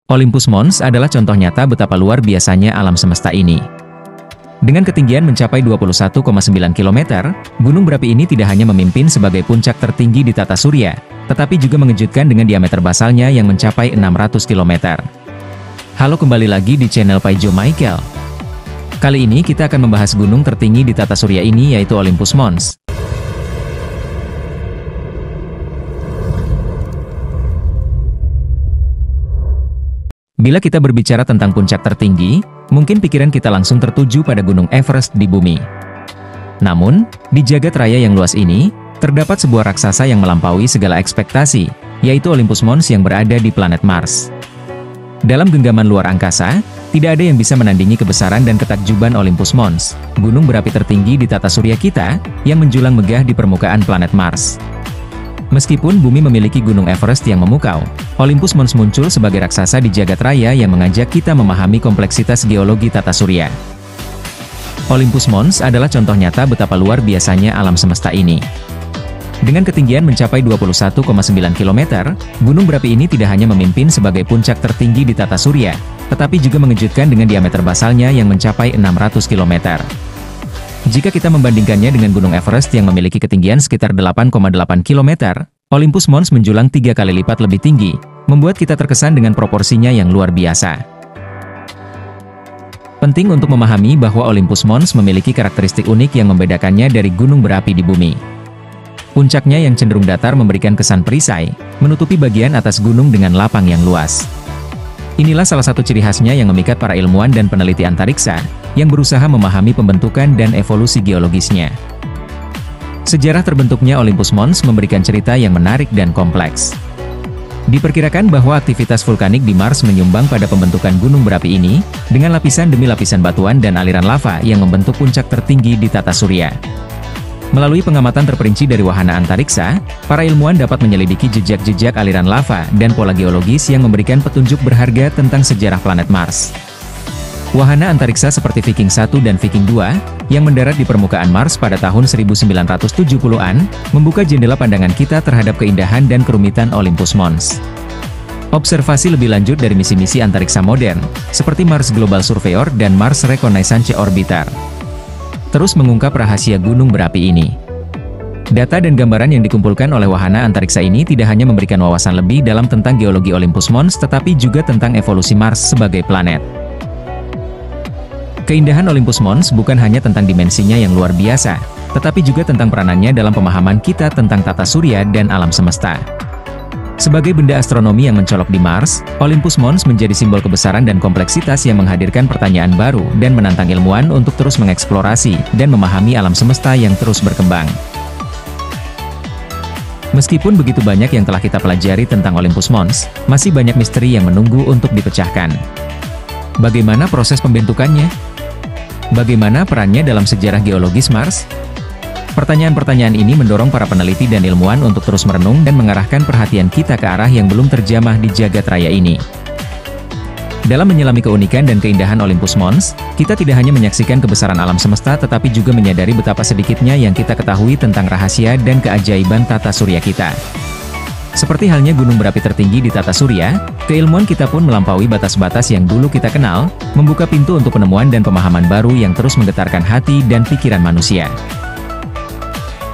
Olympus Mons adalah contoh nyata betapa luar biasanya alam semesta ini. Dengan ketinggian mencapai 21,9 km, gunung berapi ini tidak hanya memimpin sebagai puncak tertinggi di tata surya, tetapi juga mengejutkan dengan diameter basalnya yang mencapai 600 km. Halo, kembali lagi di channel Paijo Michael. Kali ini kita akan membahas gunung tertinggi di tata surya ini, yaitu Olympus Mons. Bila kita berbicara tentang puncak tertinggi, mungkin pikiran kita langsung tertuju pada Gunung Everest di bumi. Namun, di jagat raya yang luas ini, terdapat sebuah raksasa yang melampaui segala ekspektasi, yaitu Olympus Mons yang berada di planet Mars. Dalam genggaman luar angkasa, tidak ada yang bisa menandingi kebesaran dan ketakjuban Olympus Mons, gunung berapi tertinggi di tata surya kita, yang menjulang megah di permukaan planet Mars. Meskipun bumi memiliki Gunung Everest yang memukau, Olympus Mons muncul sebagai raksasa di jagat raya yang mengajak kita memahami kompleksitas geologi tata surya. Olympus Mons adalah contoh nyata betapa luar biasanya alam semesta ini. Dengan ketinggian mencapai 21,9 km, gunung berapi ini tidak hanya memimpin sebagai puncak tertinggi di tata surya, tetapi juga mengejutkan dengan diameter basalnya yang mencapai 600 km. Jika kita membandingkannya dengan Gunung Everest yang memiliki ketinggian sekitar 8,8 km, Olympus Mons menjulang 3 kali lipat lebih tinggi, membuat kita terkesan dengan proporsinya yang luar biasa. Penting untuk memahami bahwa Olympus Mons memiliki karakteristik unik yang membedakannya dari gunung berapi di bumi. Puncaknya yang cenderung datar memberikan kesan perisai, menutupi bagian atas gunung dengan lapang yang luas. Inilah salah satu ciri khasnya yang memikat para ilmuwan dan peneliti antariksa, yang berusaha memahami pembentukan dan evolusi geologisnya. Sejarah terbentuknya Olympus Mons memberikan cerita yang menarik dan kompleks. Diperkirakan bahwa aktivitas vulkanik di Mars menyumbang pada pembentukan gunung berapi ini, dengan lapisan demi lapisan batuan dan aliran lava yang membentuk puncak tertinggi di tata surya. Melalui pengamatan terperinci dari wahana antariksa, para ilmuwan dapat menyelidiki jejak-jejak aliran lava dan pola geologis yang memberikan petunjuk berharga tentang sejarah planet Mars. Wahana antariksa seperti Viking 1 dan Viking 2, yang mendarat di permukaan Mars pada tahun 1970-an, membuka jendela pandangan kita terhadap keindahan dan kerumitan Olympus Mons. Observasi lebih lanjut dari misi-misi antariksa modern, seperti Mars Global Surveyor dan Mars Reconnaissance Orbiter, terus mengungkap rahasia gunung berapi ini. Data dan gambaran yang dikumpulkan oleh wahana antariksa ini tidak hanya memberikan wawasan lebih dalam tentang geologi Olympus Mons, tetapi juga tentang evolusi Mars sebagai planet. Keindahan Olympus Mons bukan hanya tentang dimensinya yang luar biasa, tetapi juga tentang peranannya dalam pemahaman kita tentang tata surya dan alam semesta. Sebagai benda astronomi yang mencolok di Mars, Olympus Mons menjadi simbol kebesaran dan kompleksitas yang menghadirkan pertanyaan baru dan menantang ilmuwan untuk terus mengeksplorasi dan memahami alam semesta yang terus berkembang. Meskipun begitu banyak yang telah kita pelajari tentang Olympus Mons, masih banyak misteri yang menunggu untuk dipecahkan. Bagaimana proses pembentukannya? Bagaimana perannya dalam sejarah geologis Mars? Pertanyaan-pertanyaan ini mendorong para peneliti dan ilmuwan untuk terus merenung dan mengarahkan perhatian kita ke arah yang belum terjamah di jagat raya ini. Dalam menyelami keunikan dan keindahan Olympus Mons, kita tidak hanya menyaksikan kebesaran alam semesta tetapi juga menyadari betapa sedikitnya yang kita ketahui tentang rahasia dan keajaiban tata surya kita. Seperti halnya gunung berapi tertinggi di tata surya, keilmuan kita pun melampaui batas-batas yang dulu kita kenal, membuka pintu untuk penemuan dan pemahaman baru yang terus menggetarkan hati dan pikiran manusia.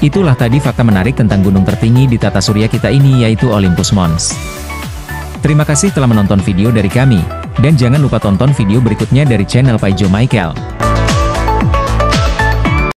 Itulah tadi fakta menarik tentang gunung tertinggi di tata surya kita ini, yaitu Olympus Mons. Terima kasih telah menonton video dari kami, dan jangan lupa tonton video berikutnya dari channel Paijo Michael.